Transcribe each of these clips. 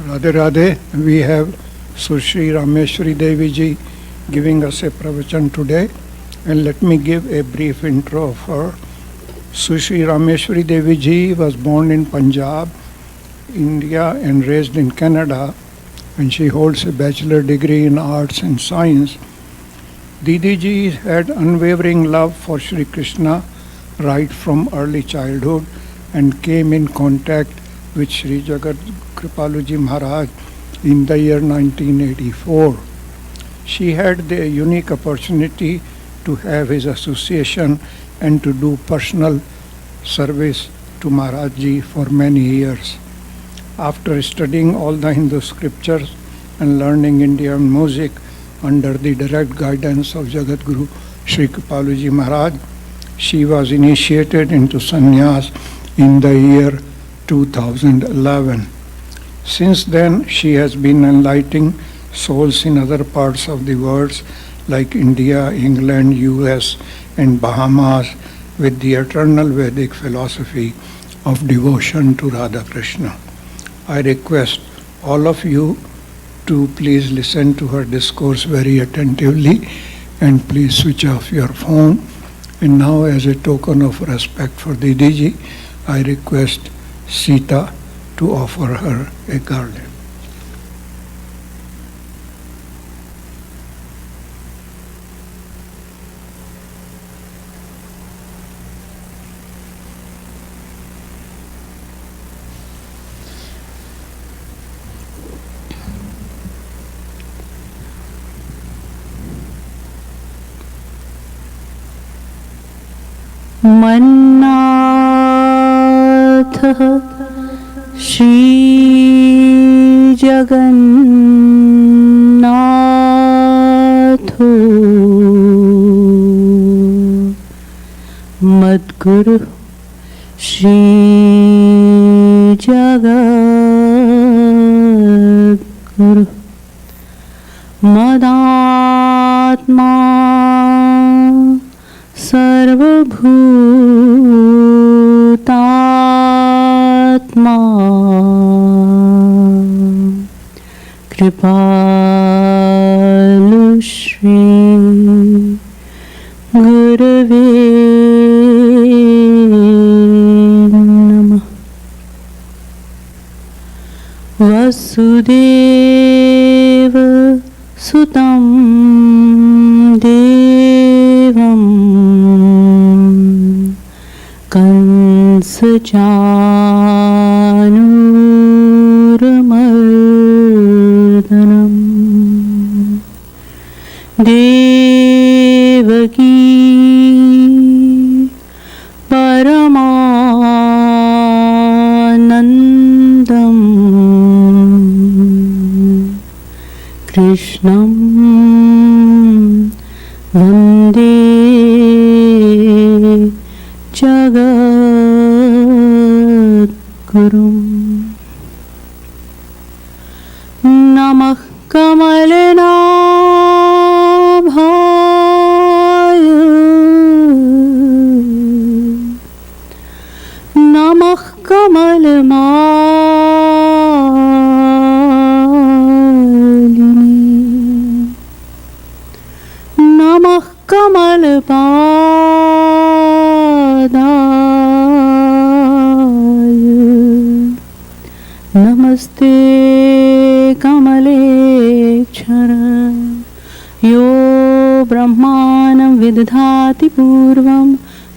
Radhe Radhe, we have Sushree Rameshwari Devi ji giving us a pravachan today, and let me give a brief intro of her. Sushree Rameshwari Devi ji was born in Punjab, India, and raised in Canada, and she holds a bachelor degree in arts and science. Didi ji had unwavering love for Shri Krishna right from early childhood and came in contact with Shri Jagadguru Kripaluji Maharaj in the year 1984. She had the unique opportunity to have his association and to do personal service to Maharaj ji for many years. After studying all the Hindu scriptures and learning Indian music under the direct guidance of Jagadguru Shree Kripalu Maharaj, she was initiated into sanyas in the year 2011. Since then, she has been enlightening souls in other parts of the world like India, England, US, and Bahamas with the eternal Vedic philosophy of devotion to Radha Krishna. I request all of you to please listen to her discourse very attentively and please switch off your phone. And now, as a token of respect for Didi ji, I request Sita to offer her a garland. मन्नाथः Shri जगन्नाथो मद्गुरु Shri जगद्गुरु मदात्मा सर्वभूतात्मा कृपालु श्री गुरवे नमः। वसुदेव सुतं देवं कंसचानूरमर्दनम् देवकी परमानन्दम् कृष्णं वन्दे जगद्गुरुम्। नमः कमलनाभाय नमः कमलमालिनी नमः कमलपादाय नमस्ते कमलेक्षर यो ब्रह्माणं विदधाति पूर्वं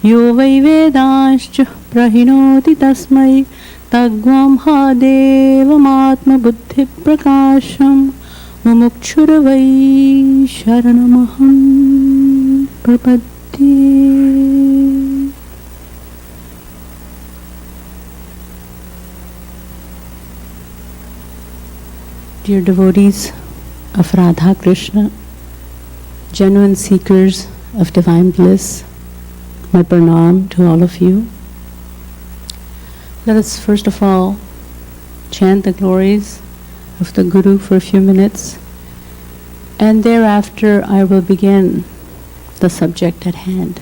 यो वै वेदांश्च प्रहिणोति तस्मै तद्ग्वं हा देवमात्मबुद्धिप्रकाशं मुमुक्षुर्वै शरणमहं प्रपद्ये। Dear devotees of Radha Krishna, genuine seekers of divine bliss, my pranam to all of you. Let us first of all chant the glories of the Guru for a few minutes, and thereafter I will begin the subject at hand.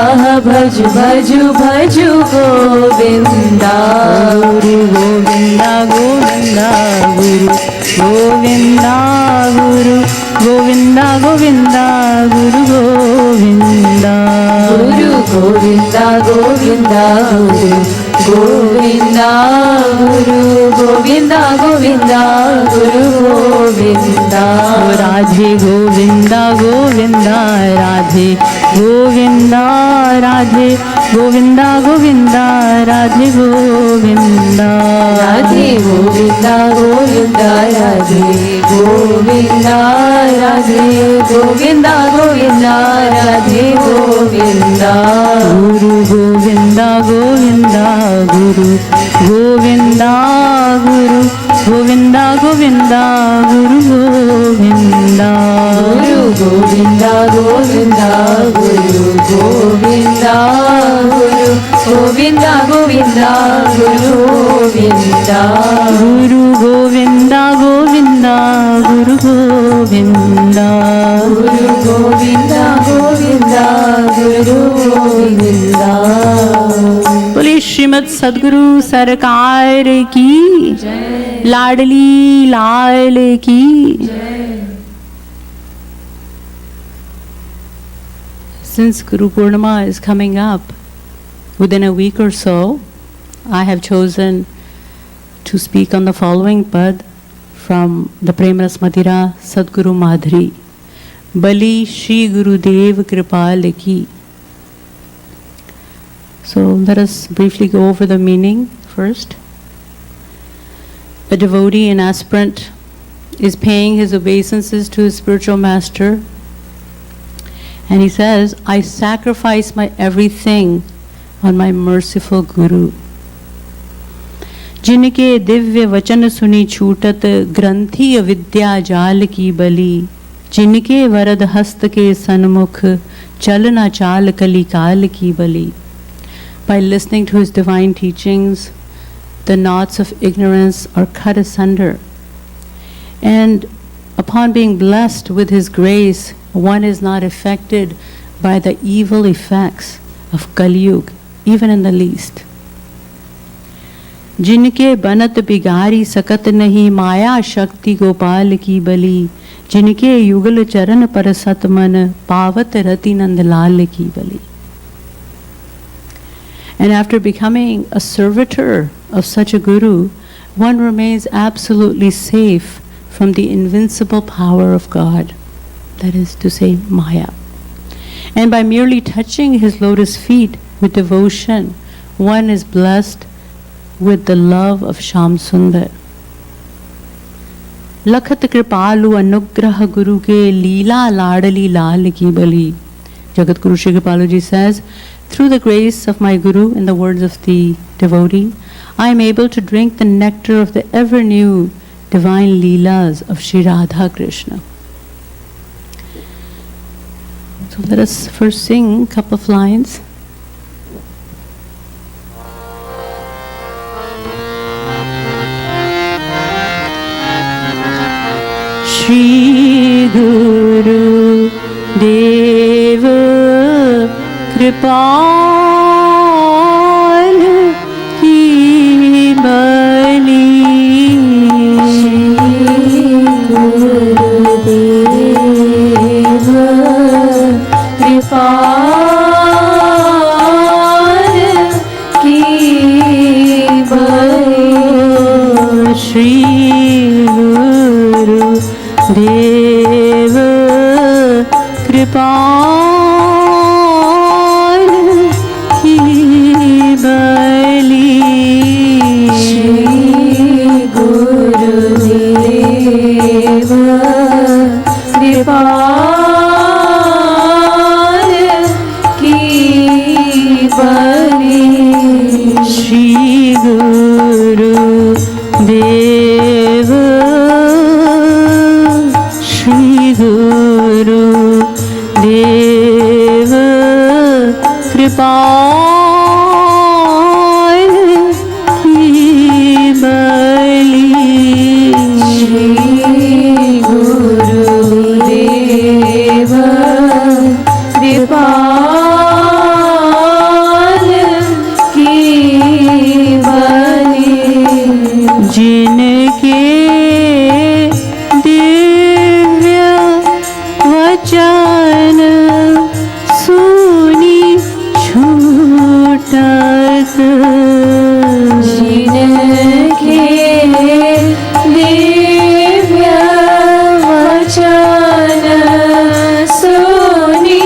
भज भज भज गोविंदा गुरु गोविंदा गोविंदा गुरु गोविंदा गुरु गोविंदा गोविंदा गुरु गोविंदा गुरु गोविंदा गोविंदा गुरु गोविंदा गुरु गोविंदा गोविंदा गुरु गोविंदा राधे गोविंदा गोविंदा राधे गोविंदा राधे गोविंदा गोविंदा राधे गोविंदा राधे गोविंदा गोविंदा राधे गोविंदा राधे गोविंदा गोविंदा राधे गोविंदा गुरु गोविंदा गोविंदा गुरु गोविंदा गुरु गोविंदा गोविंदा गुरु गोविंदा गुरु गोविंदा गोविंदा गुरु गोविंदा गुरु गोविंदा गोविंदा गुरु गोविंदा गुरु गोविंदा गोविंदा गुरु गोविंदा गुरु गोविंदा गोविंदा गुरु गोविंदा बोले श्रीमद् सद्गुरु सरकार की लाडली लाल की Since Guru Purnima is coming up within a week or so, I have chosen to speak on the following pad from the Premaras Madhira Sadguru Madhuri. BALI Shri GURUDEV KRIPAL ki. So let us briefly go over the meaning first. A devotee, an aspirant, is paying his obeisances to his spiritual master. And he says, I sacrifice my everything on my merciful Guru. जिनके दिव्य वचन सुनी छूटत ग्रंथि अविद्या जाल की बलि जिनके वरद हस्त के सन्मुख चलना चाल कली काल की बलि. By listening to his divine teachings, the knots of ignorance are cut asunder. And upon being blessed with his grace, one is not affected by the evil effects of Kali Yuga, even in the least. जिनके बनत बिगारी सकत नहीं माया शक्ति गोपाल की बलि जिनके युगल चरण पर सत मन पावत रति नंदलाल की बलि. And after becoming a servitor of such a guru, one remains absolutely safe from the invincible power of God, that is to say, Maya. And by merely touching his lotus feet with devotion, one is blessed with the love of Sham Sundar. Lakhat Kripalu Anugrah Guru ke Leela Ladali Lal ki bali. Jagadguru Shree Kripaluji says, through the grace of my Guru, in the words of the devotee, I am able to drink the nectar of the ever new divine Leelas of Shri Radha Krishna. So let us first sing a couple of lines. Shri Guru Dev Kripal ki bali Shri Gurudev Kripal ki bali Shri Guru Dev Kripal जिनके दिव्य वचन सुनी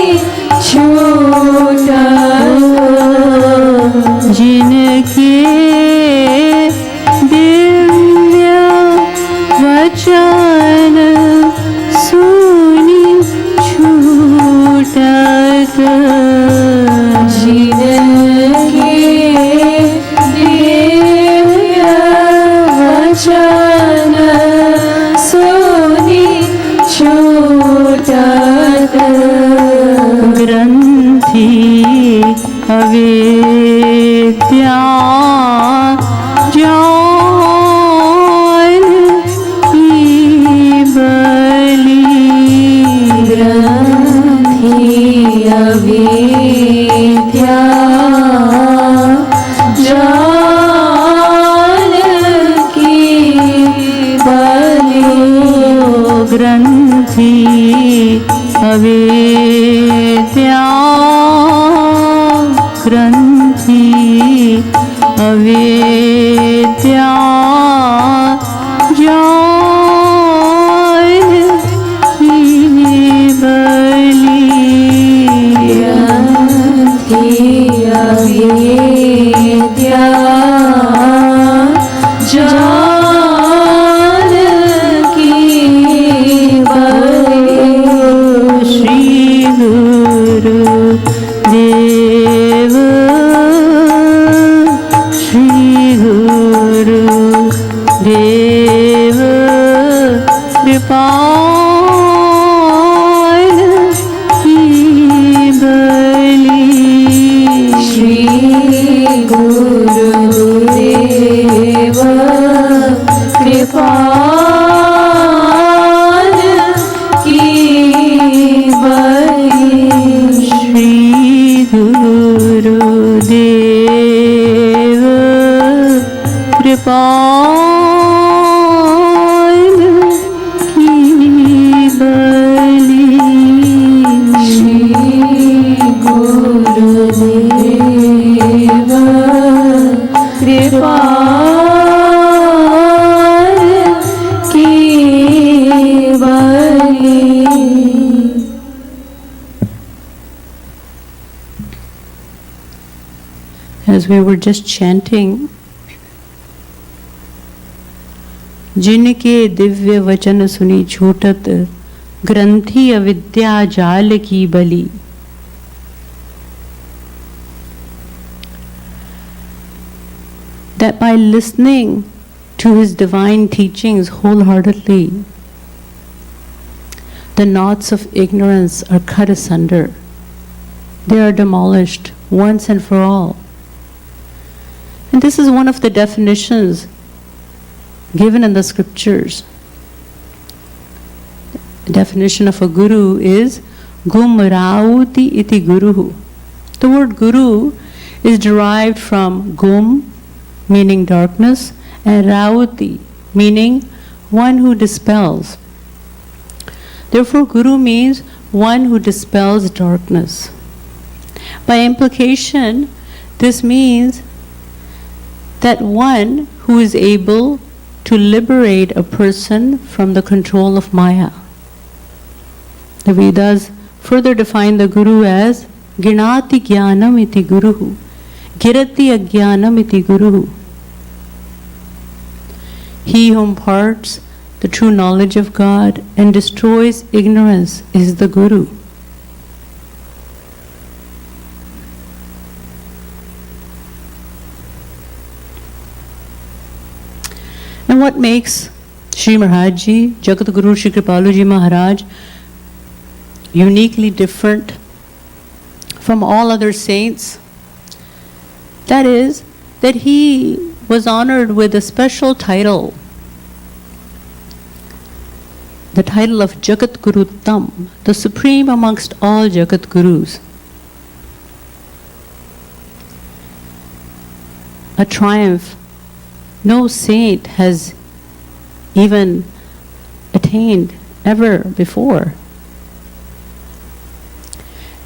छूटत जिनके दिव्य वचन सुनी छूटत जिनके दिव्य वचन सुनी छूटत ग्रंथि अवेद्या जान की बलि ग्रंथि अविद्या जान की बलि ग्रंथि अवेद्या ग्रंथि अवेद्या जान की बलि ग्रंथि अविद्या जान की बलि श्री गुरुदेव श्री गुरुदेव कृपाल की बलि श्री गुरुदेव कृपाल की बलि श्री गुरुदेव कृपाल की बलि श्री गुरुदेव कृपाल की बलि As we were just chanting, जिनके दिव्य वचन सुनी छूटत ग्रंथि अविद्या जाल की बलि. That by listening to his divine teachings wholeheartedly, the knots of ignorance are cut asunder. They are demolished once and for all. And this is one of the definitions given in the scriptures. The definition of a guru is gumrauti iti guruhu. The word guru is derived from gum, meaning darkness, and rauti, meaning one who dispels. Therefore, guru means one who dispels darkness. By implication, this means that one who is able to liberate a person from the control of Maya. The Vedas further define the Guru as Ginati Jnanam iti Guruhu, Girati Ajnanam iti Guruhu. He who imparts the true knowledge of God and destroys ignorance is the Guru. And what makes Shri Maharajji, Jagadguru Shree Kripaluji Maharaj, uniquely different from all other saints? That is, that he was honored with a special title, the title of Jagadguru Dham, the supreme amongst all Jagadgurus. A triumph no saint has even attained ever before.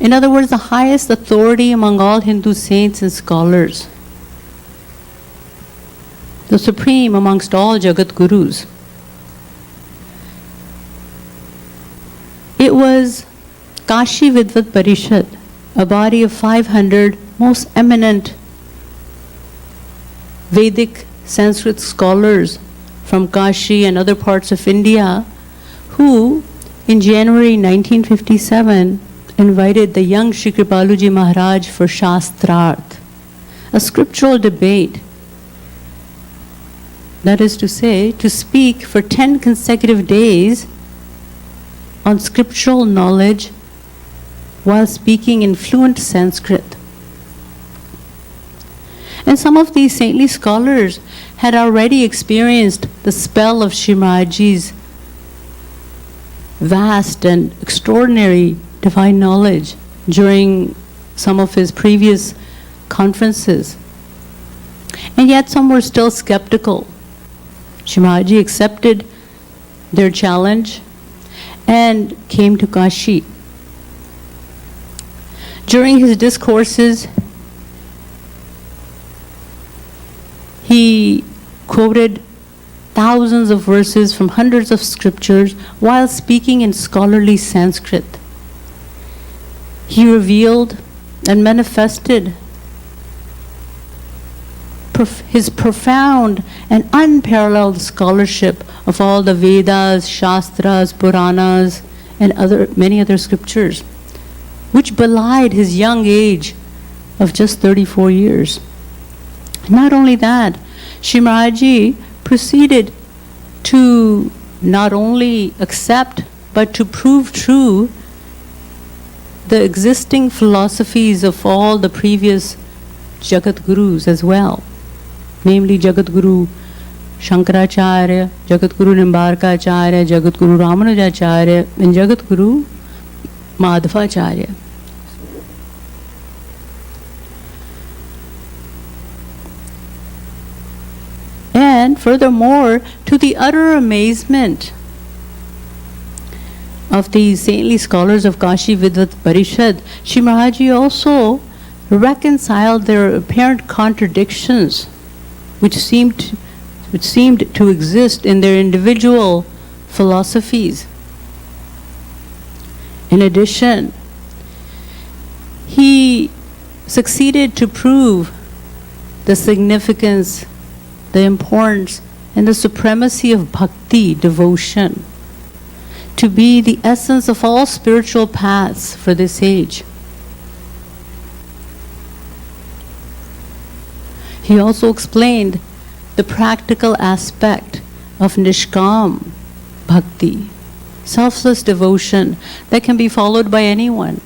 In other words, the highest authority among all Hindu saints and scholars, the supreme amongst all Jagadgurus. It was Kashi Vidvat Parishad, a body of 500 most eminent Vedic Sanskrit scholars from Kashi and other parts of India, who in January 1957 invited the young Sri Kripaluji Maharaj for Shastrarth, a scriptural debate. That is to say, to speak for 10 consecutive days on scriptural knowledge while speaking in fluent Sanskrit. And some of these saintly scholars had already experienced the spell of Shimaji's vast and extraordinary divine knowledge during some of his previous conferences. And yet some were still skeptical. Shimaji accepted their challenge and came to Kashi. During his discourses, he quoted thousands of verses from hundreds of scriptures while speaking in scholarly Sanskrit. He revealed and manifested his profound and unparalleled scholarship of all the Vedas, Shastras, Puranas, and many other scriptures, which belied his young age of just 34 years. Not only that, Shimaji proceeded to not only accept but to prove true the existing philosophies of all the previous Jagadgurus as well, namely Jagadguru Shankaracharya, Jagadguru Nimbarkacharya, Jagadguru Ramanujacharya, and Jagadguru Madhvacharya. And furthermore, to the utter amazement of these saintly scholars of Kashi Vidvat Parishad, Shimaji also reconciled their apparent contradictions which seemed to exist in their individual philosophies. In addition, he succeeded to prove the significance, the importance, and the supremacy of bhakti, devotion, to be the essence of all spiritual paths for this age. He also explained the practical aspect of nishkam bhakti, selfless devotion that can be followed by anyone.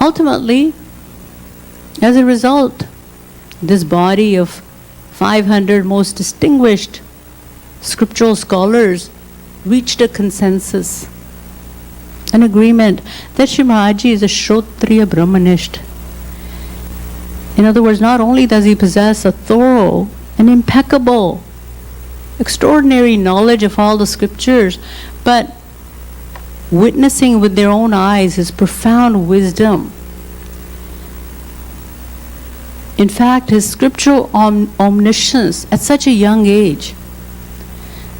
Ultimately, as a result, this body of 500 most distinguished scriptural scholars reached a consensus, an agreement that Shimaji is a Shrotriya Brahmanist. In other words, not only does he possess a thorough and impeccable, extraordinary knowledge of all the scriptures, but witnessing with their own eyes his profound wisdom. In fact, his scriptural omniscience at such a young age,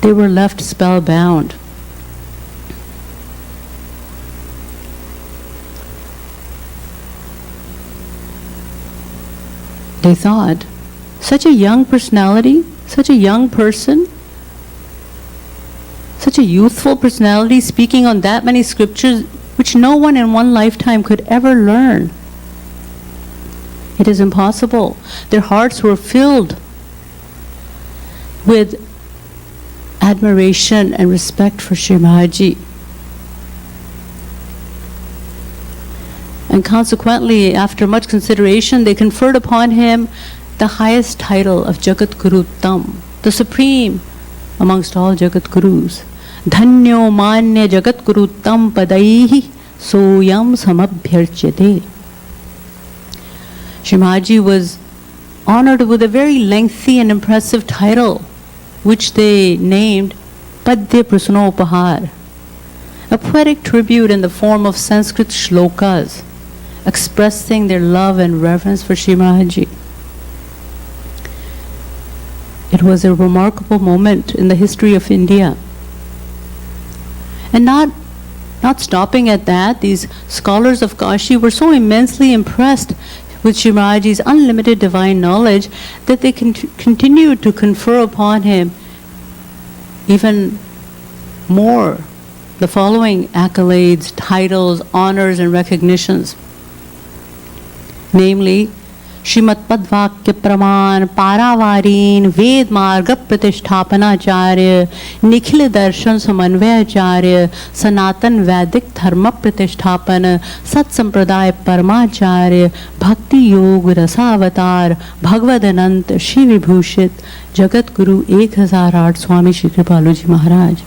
they were left spellbound. They thought, such a young personality, such a young person, such a youthful personality speaking on that many scriptures which no one in one lifetime could ever learn. It is impossible. Their hearts were filled with admiration and respect for Shimaji. And consequently, after much consideration, they conferred upon him the highest title of Jagadguru Tam, the supreme amongst all Jagadgurus. Dhanyo manya Jagadguru Tam padaihi soyam samabhyarchate. Shimaji was honored with a very lengthy and impressive title, which they named Padya Prasnopahar, a poetic tribute in the form of Sanskrit shlokas, expressing their love and reverence for Shri Maharaj. It was a remarkable moment in the history of India. And not stopping at that, these scholars of Kashi were so immensely impressed with Shri Maharaj's unlimited divine knowledge that they continued to confer upon him even more the following accolades, titles, honors, and recognitions. Namely, Shrimad Padvakya Praman Paravarin Ved Marga Pratishthapanacarya Nikhil Darshan Samanvayacharya Sanatan Vedic Dharma Pratishthapana Sat Sampradaya Paramacharya Bhakti Yoga Rasavatar Bhagavadanant Shri Vibhushit Jagadguru 1008 Swami Shri Kripaluji Maharaj.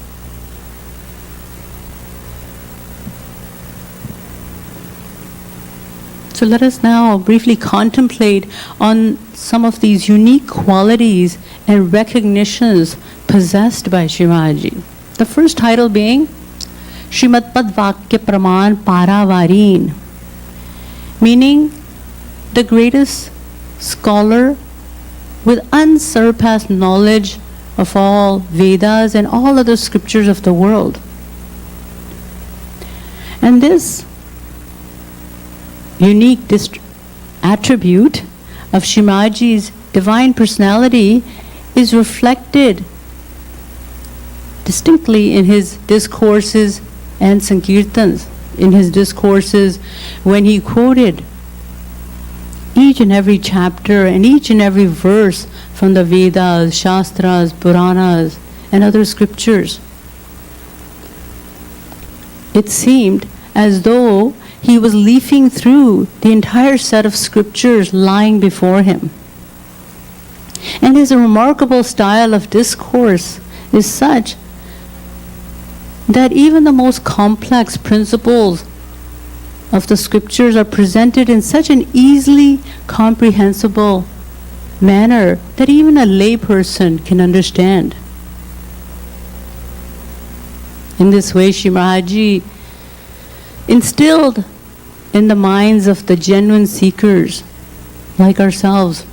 So let us now briefly contemplate on some of these unique qualities and recognitions possessed by Shri Maharaj. The first title being Shrimad Padvakya Praman Paravarin, meaning the greatest scholar with unsurpassed knowledge of all Vedas and all other scriptures of the world. And this unique attribute of Shri Maharaj's divine personality is reflected distinctly in his discourses and sankirtans, in his discourses when he quoted each and every chapter and each and every verse from the Vedas, Shastras, Puranas, and other scriptures. It seemed as though he was leafing through the entire set of scriptures lying before him. And his remarkable style of discourse is such that even the most complex principles of the scriptures are presented in such an easily comprehensible manner that even a layperson can understand. In this way, Shri Maharaj instilled in the minds of the genuine seekers like ourselves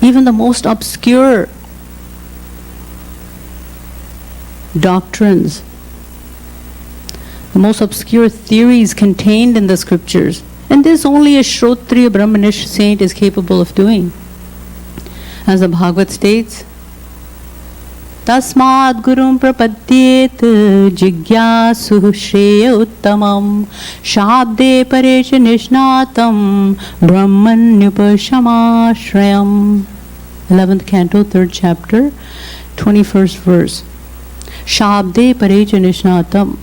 even the most obscure doctrines, the most obscure theories contained in the scriptures. And this only a Shrotriya Brahmanish saint is capable of doing. As the Bhagavad states, Tasmad Gurum Prapadyet Jigyasu Shreya Uttamam Shabde Parecha Nishnatam Brahmanyupashamashrayam. 11th canto, 3rd chapter, 21st verse. Shabde Parecha Nishnatam.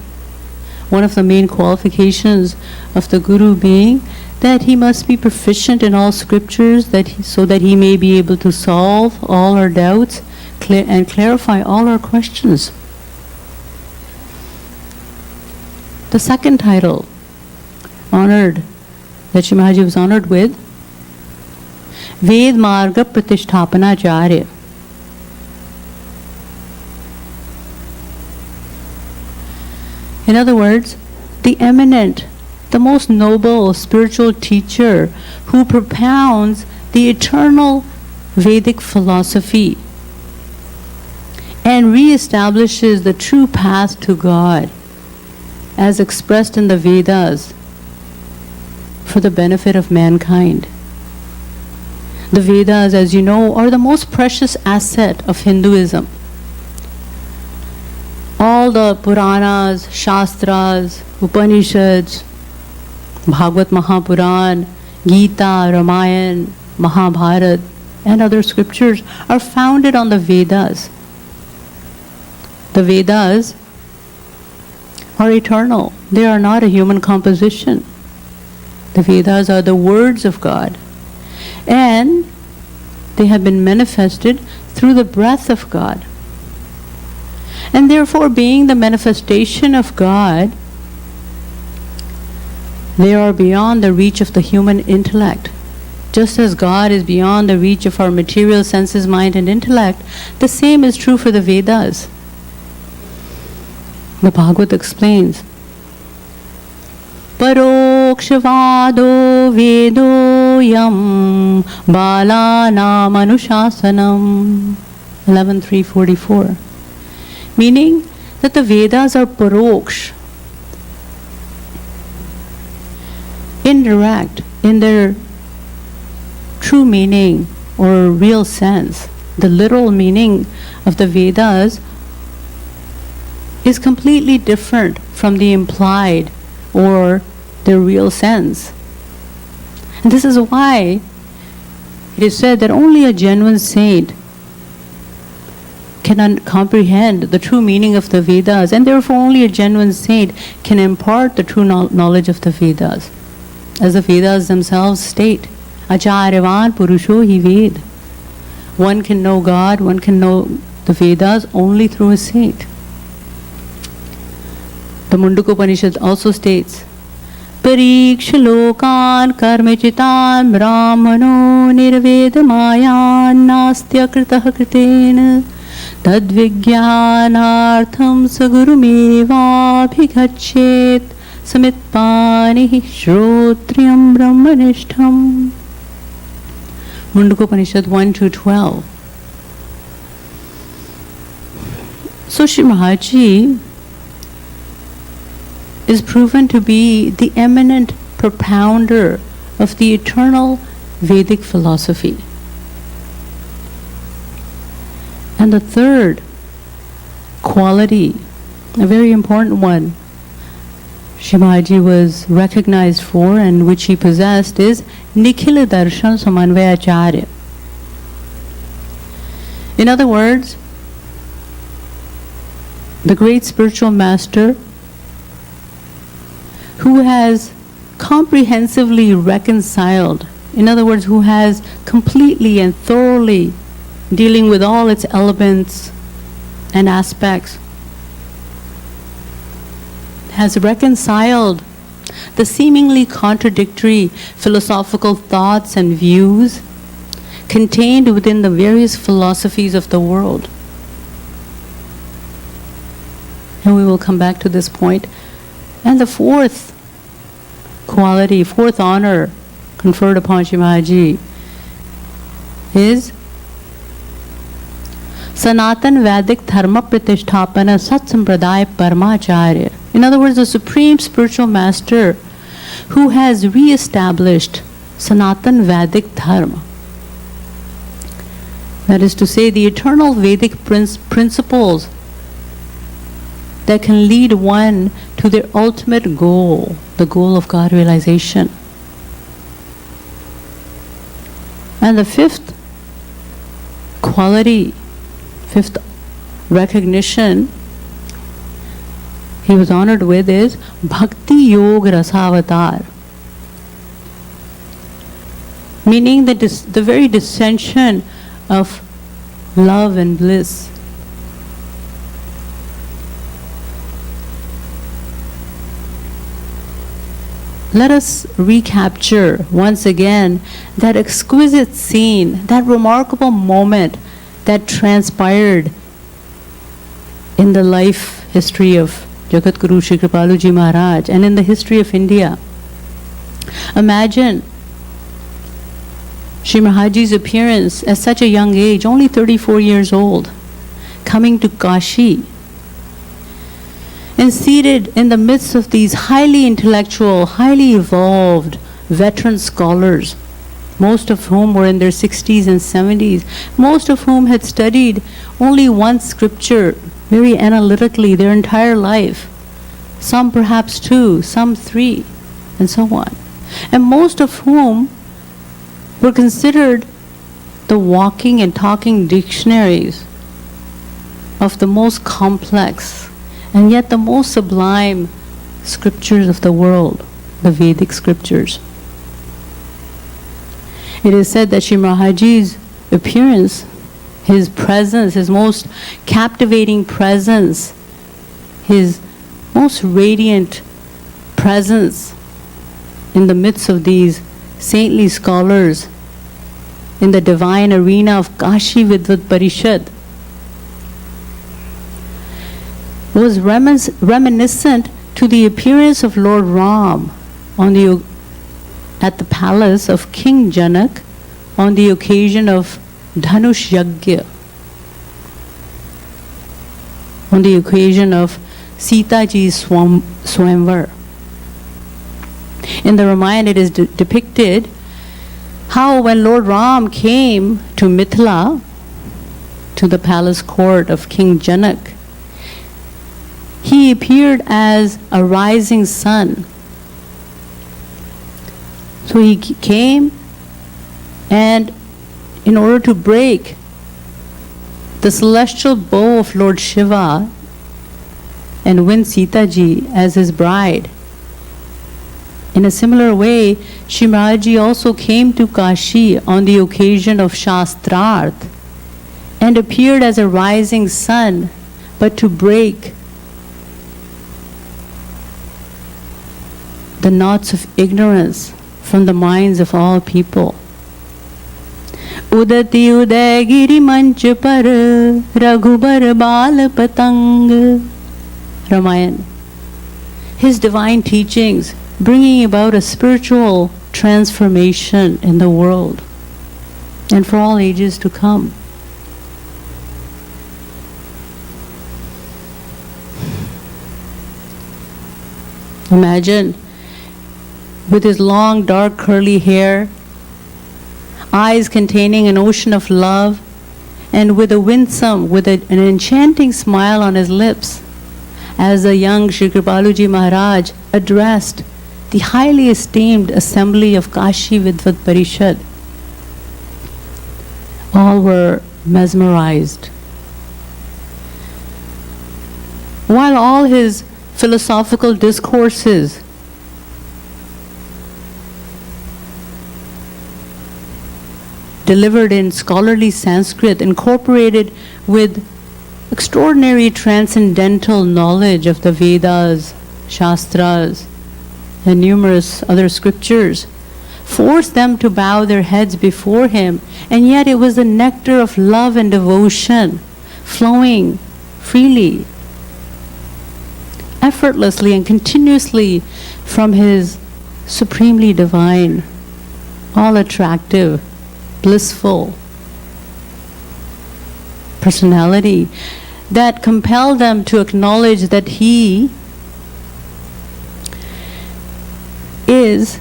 One of the main qualifications of the Guru being that he must be proficient in all scriptures so that he may be able to solve all our doubts and clarify all our questions. The second title honored, that Shri Maharaj was honored with, Ved Marga Pratishthapanacarya. In other words, the eminent, the most noble spiritual teacher who propounds the eternal Vedic philosophy and reestablishes the true path to God as expressed in the Vedas for the benefit of mankind. The Vedas, as you know, are the most precious asset of Hinduism. All the Puranas, Shastras, Upanishads, Bhagavad Mahapuran, Gita, Ramayana, Mahabharata, and other scriptures are founded on the Vedas. The Vedas are eternal. They are not a human composition. The Vedas are the words of God. And they have been manifested through the breath of God. And therefore, being the manifestation of God, they are beyond the reach of the human intellect. Just as God is beyond the reach of our material senses, mind, and intellect, the same is true for the Vedas. The Bhagavad explains, Parokshvado vedoyam balanam anushasanam. 11.3.44. Meaning that the Vedas are paroksh, indirect in their true meaning or real sense. The literal meaning of the Vedas is completely different from the implied or their real sense. And this is why it is said that only a genuine saint can comprehend the true meaning of the Vedas, and therefore only a genuine saint can impart the true knowledge of the Vedas. As the Vedas themselves state, Acharyavan Purusho hi Ved. One can know God, one can know the Vedas only through a saint. The Mundaka Upanishad also states, Pariksha lokan karmechitan brahmano nirvedamayan nastya kritah kritena tadvijnanartham sagurumevabhigachet samitpanihi shrotriyam brahmanishtham. Mundaka Upanishad 1-12. So Shri Maharaj is proven to be the eminent propounder of the eternal Vedic philosophy. And the third quality, a very important one, Shri Maharaj was recognized for and which he possessed is Nikhila Darshan Samanvayacharya. In other words, the great spiritual master who has comprehensively reconciled, in other words, who has completely and thoroughly dealing with all its elements and aspects, has reconciled the seemingly contradictory philosophical thoughts and views contained within the various philosophies of the world. And we will come back to this point. And the fourth quality, fourth honor conferred upon Shri Maharaj is Sanatan Vedic Dharma Pratisthapana Sat Sampradaya Paramacharya. In other words, the supreme spiritual master who has re-established Sanatan Vedic Dharma. That is to say, the eternal Vedic principles that can lead one to their ultimate goal, the goal of God realization. And the fifth quality, fifth recognition he was honored with is Bhakti Yoga Rasavatar. Meaning the very dissension of love and bliss. Let us recapture once again that exquisite scene, that remarkable moment that transpired in the life history of Jagadguru Shree Kripaluji Maharaj and in the history of India. Imagine Shri Maharaj's appearance at such a young age, only 34 years old, coming to Kashi and seated in the midst of these highly intellectual, highly evolved veteran scholars, most of whom were in their 60s and 70s, most of whom had studied only one scripture very analytically their entire life, some perhaps two, some three, and so on. And most of whom were considered the walking and talking dictionaries of the most complex and yet the most sublime scriptures of the world, the Vedic scriptures. It is said that Shri Maharaj's appearance, his presence, his most captivating presence, his most radiant presence in the midst of these saintly scholars in the divine arena of Kashi Vidvat Parishad was reminiscent to the appearance of Lord Ram at the palace of King Janak on the occasion of Dhanush Yagya, on the occasion of Sita Ji's Swamvar. In the Ramayana, it is depicted how when Lord Ram came to Mithila, to the palace court of King Janak, he appeared as a rising sun. So he came, and in order to break the celestial bow of Lord Shiva and win Sita Ji as his bride, in a similar way, Shimraji also came to Kashi on the occasion of Shastrarth and appeared as a rising sun, but to break the knots of ignorance from the minds of all people. Udati uday giri manch par raghubar bal patang. Ramayana. His divine teachings bringing about a spiritual transformation in the world and for all ages to come. Imagine, with his long, dark, curly hair, eyes containing an ocean of love, and with an enchanting smile on his lips, as the young Sri Kripaluji Maharaj addressed the highly esteemed assembly of Kashi Vidvat Parishad. All were mesmerized. While all his philosophical discourses delivered in scholarly Sanskrit, incorporated with extraordinary transcendental knowledge of the Vedas, Shastras, and numerous other scriptures, forced them to bow their heads before him, and yet it was the nectar of love and devotion flowing freely, effortlessly and continuously from his supremely divine, all attractive, blissful personality that compelled them to acknowledge that he is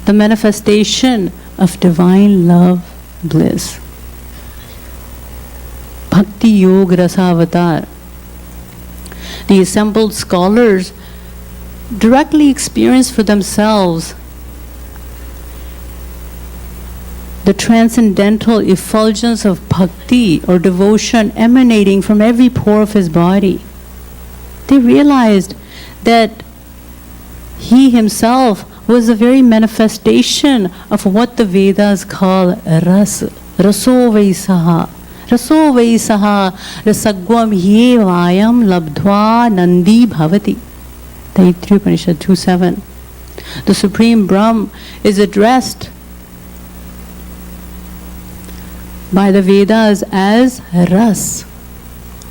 the manifestation of divine love, bliss. Bhakti Yoga Rasavatar. The assembled scholars directly experienced for themselves the transcendental effulgence of bhakti or devotion emanating from every pore of his body. They realized that he himself was the very manifestation of what the Vedas call ras, raso vaisaha. Raso vaisaha rasagvam ye vayam labdhva nandi bhavati. Taittiriya Upanishad 2:7. The Supreme Brahm is addressed by the Vedas as ras,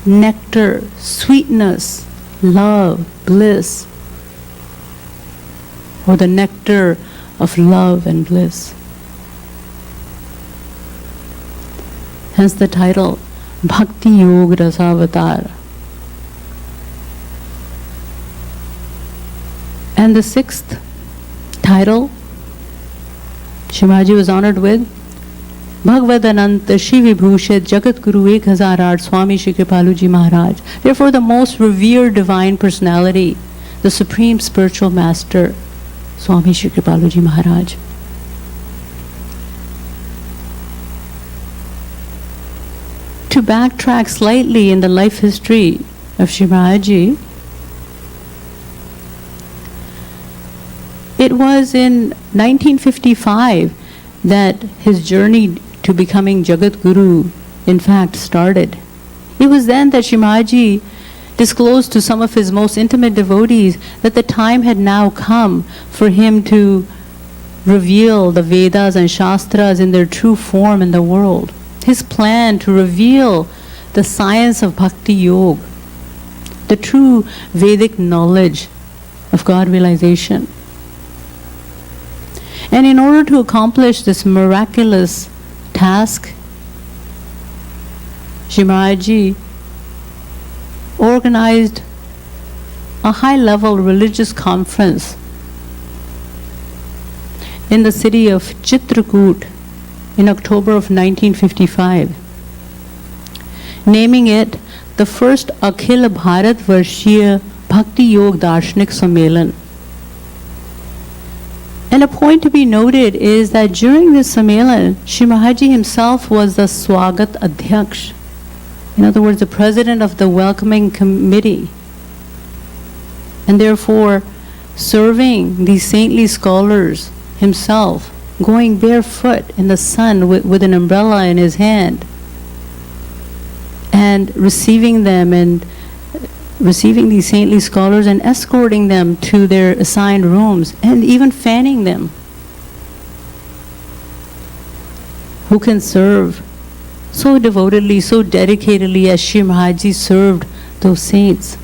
nectar, sweetness, love, bliss, or the nectar of love and bliss. Hence the title, Bhakti Yoga Rasavatar. And the sixth title, Shivaji was honored with Bhagavadananta Shri Vibhushat Jagadguru 1008 Swami Shri Kripaluji Maharaj. Therefore, the most revered divine personality, the supreme spiritual master, Swami Shri Kripaluji Maharaj. To backtrack slightly in the life history of Shivaji, it was in 1955 that his journey to becoming Jagadguru in fact started. It was then that Shivaji disclosed to some of his most intimate devotees that the time had now come for him to reveal the Vedas and Shastras in their true form in the world. His plan to reveal the science of Bhakti Yoga, the true Vedic knowledge of God realization. And in order to accomplish this miraculous task, Shri Maharaj organized a high-level religious conference in the city of Chitrakoot in October of 1955, naming it the first Akhil Bharat Varshiya Bhakti Yog Darshanik Sammelan. And a point to be noted is that during this Sammelan, Shri Maharaj himself was the Swagat Adhyaksh, in other words, the president of the welcoming committee, and therefore serving these saintly scholars himself, going barefoot in the sun with an umbrella in his hand, and receiving them and receiving these saintly scholars and escorting them to their assigned rooms, and even fanning them. Who can serve so devotedly, so dedicatedly as Shri Maharaj served those saints?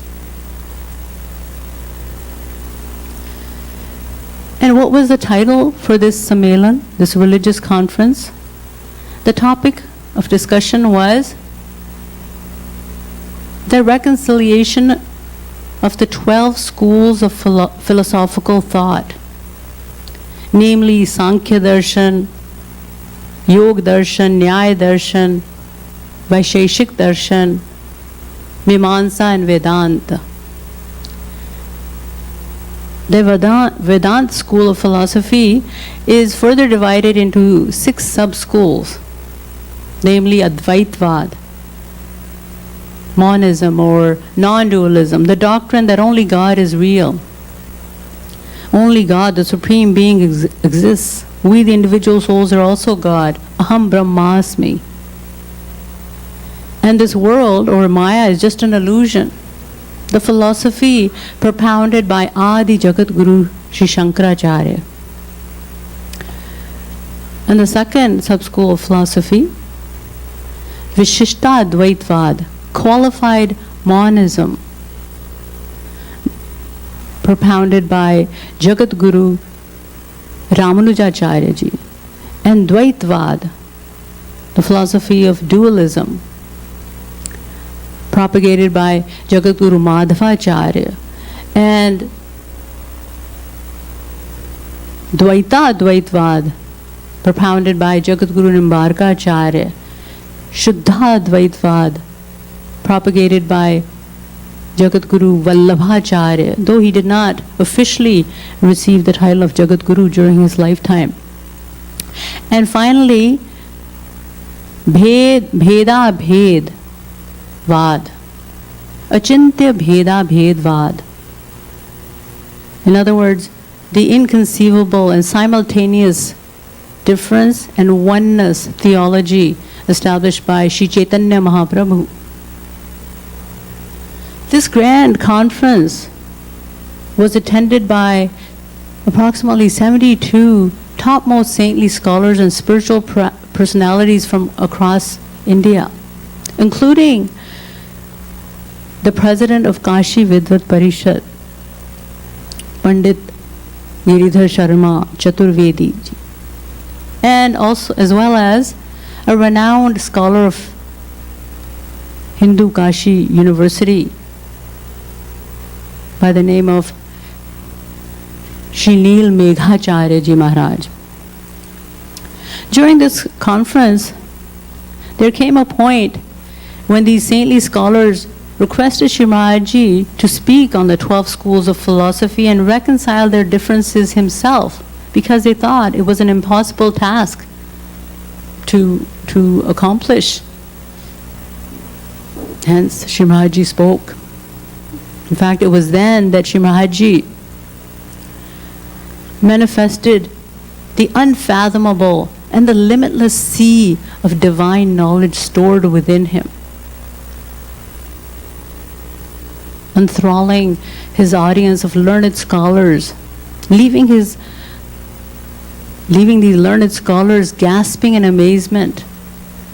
And what was the title for this Sammelan, this religious conference? The topic of discussion was the reconciliation of the 12 schools of philosophical thought, namely Sankhya Darshan, Yog Darshan, Nyaya Darshan, Vaisheshik Darshan, Mimamsa and Vedanta. The Vedanta school of philosophy is further divided into 6 sub-schools, namely Advaitvad, monism or non-dualism, the doctrine that only God is real. Only God, the Supreme Being, exists. We, the individual souls, are also God. Aham Brahmasmi. And this world, or Maya, is just an illusion. The philosophy propounded by Adi Jagadguru Sri Shankaracharya. And the second sub-school of philosophy, Vishishta Advaitvad, qualified monism, propounded by Jagadguru Ramanujacharya ji. And Dvaitvad, the philosophy of dualism, propagated by Jagadguru Madhavacharya. And Dvaita Advaitvad, propounded by Jagadguru Nimbarkacharya. Shuddha Advaitvad, propagated by Jagadguru Vallabhacharya, though he did not officially receive the title of Jagadguru during his lifetime. And finally, Bheda Bhed Vad, Achintya Bheda Bhed Vad. In other words, the inconceivable and simultaneous difference and oneness theology established by Sri Chaitanya Mahaprabhu. This grand conference was attended by approximately 72 topmost saintly scholars and spiritual personalities from across India, including the president of Kashi Vidvat Parishad, Pandit Giridhar Sharma Chaturvedi ji, and also as well as a renowned scholar of Hindu Kashi University by the name of Shri Neel Meghacharya Ji Maharaj. During this conference, there came a point when these saintly scholars requested Shri Maharaj Ji to speak on the 12 schools of philosophy and reconcile their differences himself, because they thought it was an impossible task to accomplish. Hence, Shri Maharaj Ji spoke. In fact, it was then that Shri Maharaj Ji manifested the unfathomable and the limitless sea of divine knowledge stored within him, enthralling his audience of learned scholars, leaving these learned scholars gasping in amazement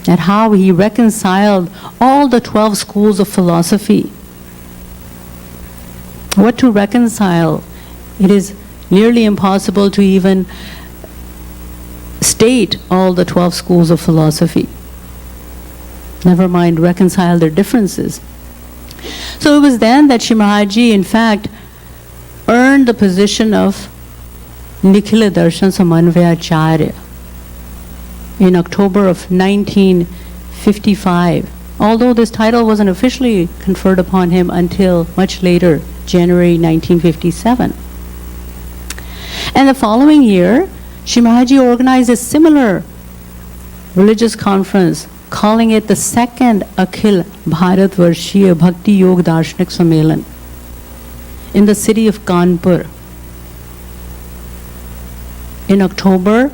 at how he reconciled all the 12 schools of philosophy. What to reconcile? It is nearly impossible to even state all the 12 schools of philosophy. Never mind reconcile their differences. So it was then that Shri Maharaj-ji, in fact, earned the position of Nikhila Darshan Samanvayacharya in October of 1955, although this title wasn't officially conferred upon him until much later, January 1957. And the following year, Shri Maharaj-ji organized a similar religious conference, calling it the second Akhil Bharat Varshiya Bhakti Yog Darshanik Sammelan in the city of Kanpur in October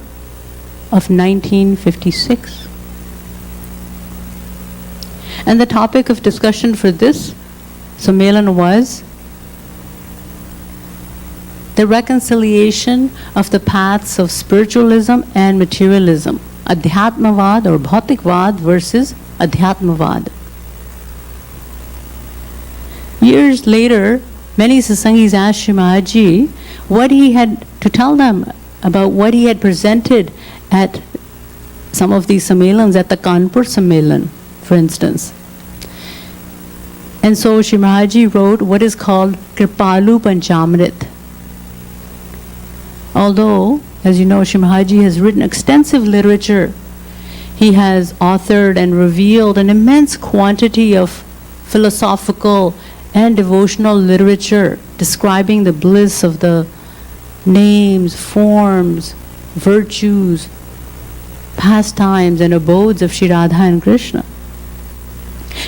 of 1956. And the topic of discussion for this Sammelan was the reconciliation of the paths of spiritualism and materialism, Adhyatmavad or Bhautikvad versus Adhyatmavad. Years later, many satsangis asked Shri Maharaj-ji what he had to tell them about what he had presented at some of these sammelans, at the Kanpur Sammelan, for instance. And so Shri Maharaj-ji wrote what is called Kripalu Panchamrit. Although, as you know, Shri Maharaj-ji has written extensive literature. He has authored and revealed an immense quantity of philosophical and devotional literature describing the bliss of the names, forms, virtues, pastimes, and abodes of Shri Radha and Krishna.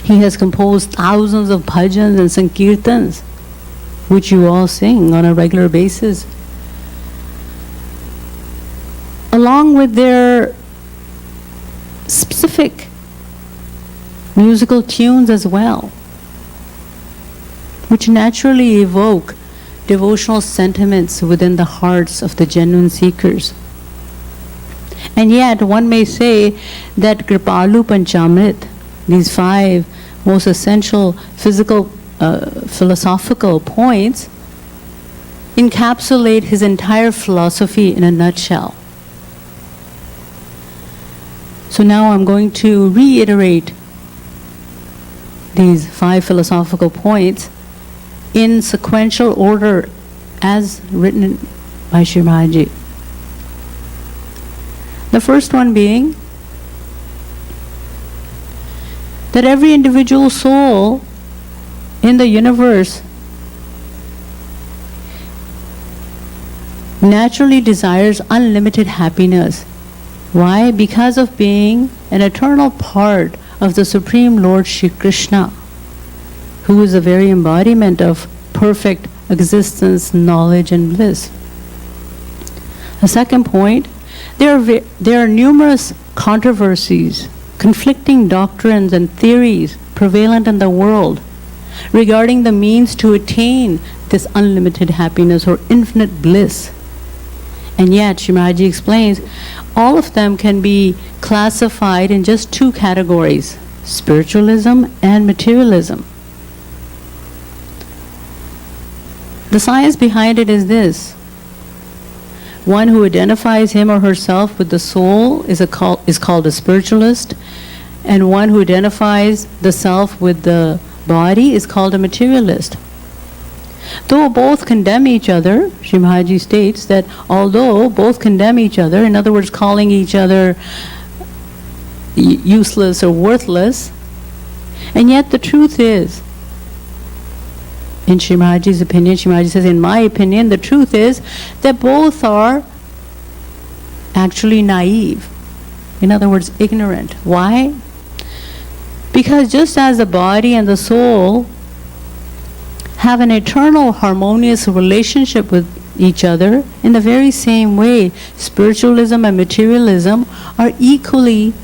He has composed thousands of bhajans and sankirtans, which you all sing on a regular basis, along with their specific musical tunes as well, which naturally evoke devotional sentiments within the hearts of the genuine seekers. And yet, one may say that Kripalu Panchamrit, these 5 most essential philosophical points, encapsulate his entire philosophy in a nutshell. So now I'm going to reiterate these 5 philosophical points in sequential order as written by Shri Maharaj-ji. The first one being that every individual soul in the universe naturally desires unlimited happiness. Why? Because of being an eternal part of the Supreme Lord Shri Krishna, who is the very embodiment of perfect existence, knowledge, and bliss. The second point, there are numerous controversies, conflicting doctrines and theories prevalent in the world regarding the means to attain this unlimited happiness or infinite bliss. And yet, Shri Maharaj-ji explains, all of them can be classified in just 2 categories, spiritualism and materialism. The science behind it is this. One who identifies him or herself with the soul is called a spiritualist, and one who identifies the self with the body is called a materialist. Though both condemn each other, Shri Maharaj-ji states that although both condemn each other, in other words, calling each other useless or worthless, and yet the truth is, in Shri Maharaj-ji's opinion, Shri Maharaj-ji says, in my opinion, the truth is that both are actually naive. In other words, ignorant. Why? Because just as the body and the soul have an eternal harmonious relationship with each other, in the very same way, spiritualism and materialism are equally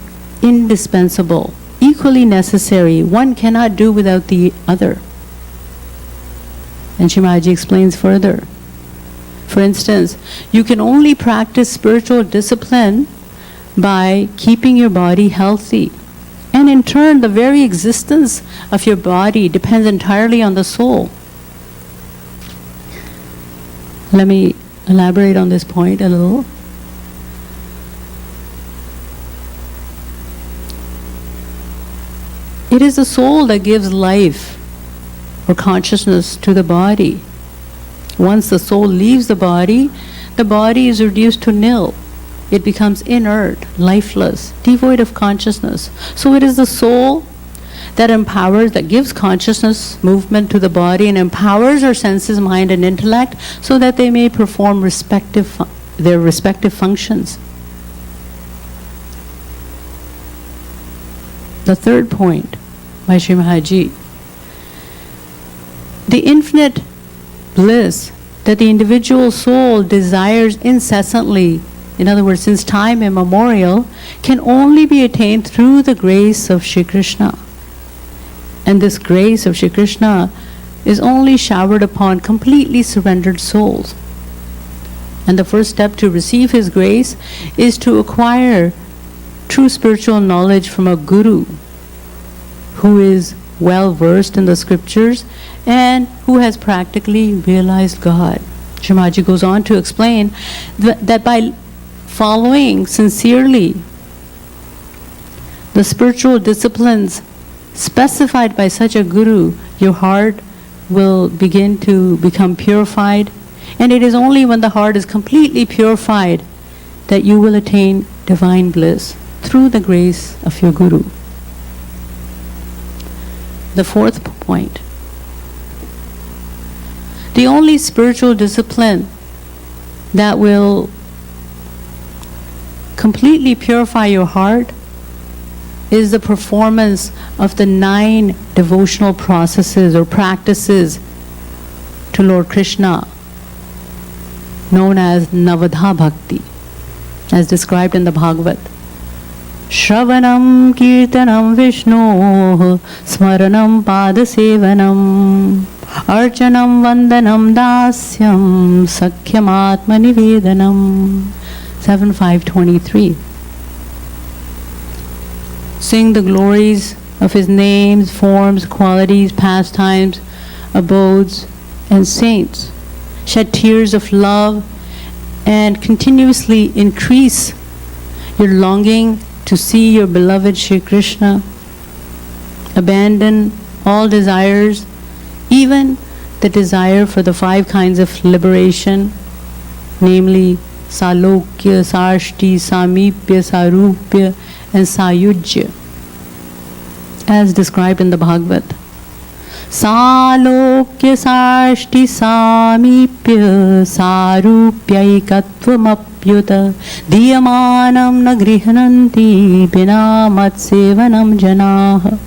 indispensable, equally necessary. One cannot do without the other. And Shri Maharaj-ji explains further. For instance, you can only practice spiritual discipline by keeping your body healthy. And in turn, the very existence of your body depends entirely on the soul. Let me elaborate on this point a little. It is the soul that gives life or consciousness to the body. Once the soul leaves the body is reduced to nil. It becomes inert, lifeless, devoid of consciousness. So it is the soul that empowers, that gives consciousness, movement to the body, and empowers our senses, mind, and intellect so that they may perform their respective functions. The third point by Sri Maharaj. The infinite bliss that the individual soul desires incessantly, in other words, since time immemorial, can only be attained through the grace of Shri Krishna. And this grace of Shri Krishna is only showered upon completely surrendered souls. And the first step to receive his grace is to acquire true spiritual knowledge from a guru who is well versed in the scriptures and who has practically realized God. Sri Maharaj goes on to explain that by following sincerely the spiritual disciplines specified by such a guru, your heart will begin to become purified, and it is only when the heart is completely purified that you will attain divine bliss through the grace of your guru. The fourth point. The only spiritual discipline that will completely purify your heart is the performance of the 9 devotional processes or practices to Lord Krishna, known as Navadha Bhakti, as described in the Bhagavad. Shravanam Kirtanam Vishno Smaranam Padasevanam Archanam Vandanam Dasyam Sakhyam Atma Nivedanam. 7.5.23. Sing the glories of his names, forms, qualities, pastimes, abodes, and saints. Shed tears of love and continuously increase your longing to see your beloved Shri Krishna. Abandon all desires, even the desire for the 5 kinds of liberation, namely Salokya, Sarshti, Samipya, Sarupya, and Sayujya, as described in the Bhagavad. Salokya, Sarshti, Samipya, Sarupya, Ekatvamapyuta, Diyamanam na grihananti, bina matsevanam janaha.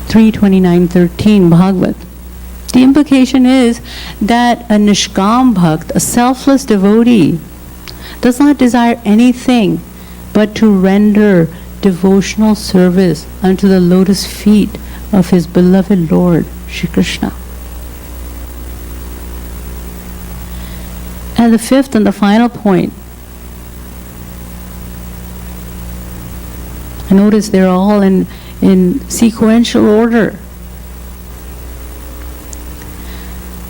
3:29-13 Bhagavad. The implication is that a Nishkam Bhakt, a selfless devotee, does not desire anything but to render devotional service unto the lotus feet of his beloved Lord, Shri Krishna. And the fifth and the final point, I notice they're all in sequential order.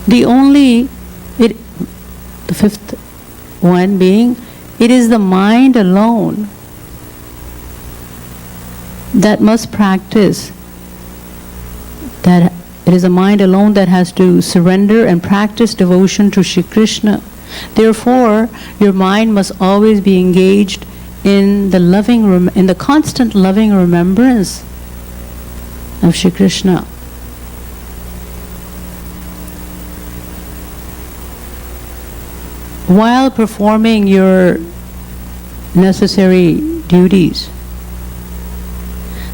The fifth one being, it is the mind alone that must practice, that it is the mind alone that has to surrender and practice devotion to Shri Krishna. Therefore, your mind must always be engaged in the constant loving remembrance of Shri Krishna. While performing your necessary duties.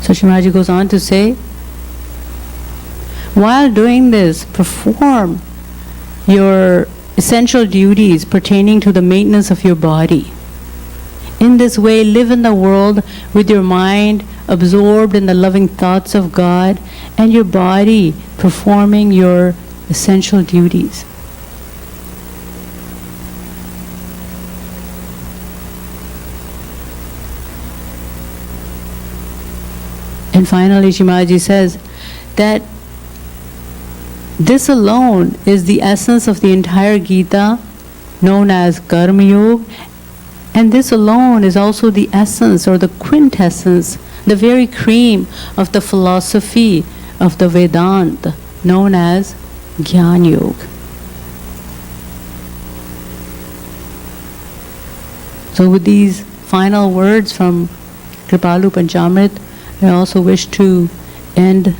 So Sri Maharaj goes on to say, while doing this, perform your essential duties pertaining to the maintenance of your body. In this way, live in the world with your mind absorbed in the loving thoughts of God and your body performing your essential duties. And finally, Shri Maharaj says that This alone is the essence of the entire Gita, known as Karma Yoga, and this alone is also the essence or the quintessence, the very cream of the philosophy of the Vedanta, known as Jnana Yoga. So with these final words from Kripalu Panchamrit, I also wish to end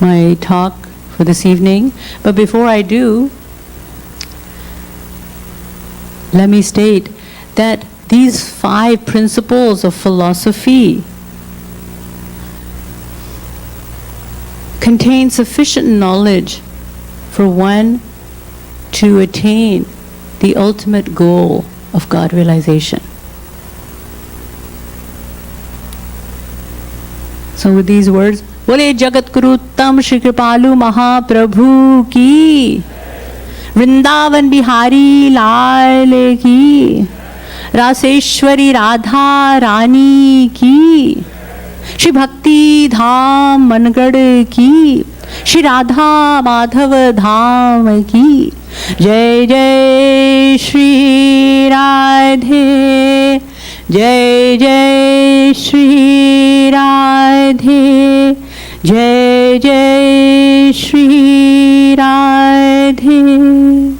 my talk for this evening. But before I do, let me state that these 5 principles of philosophy contain sufficient knowledge for one to attain the ultimate goal of God realization. So with these words, Bole Jagadguru Shrii Kripalu Mahaprabhu ki, Vrindavan Bihari Lal ki, Rasheswari Radha Rani ki, Shri Bhakti Dham Mangad ki, Shri Radha Madhav Dham ki, Jai Jai Shri Radhe, Jai Jai Shri Radhe, Jai Jai Shri Radhe.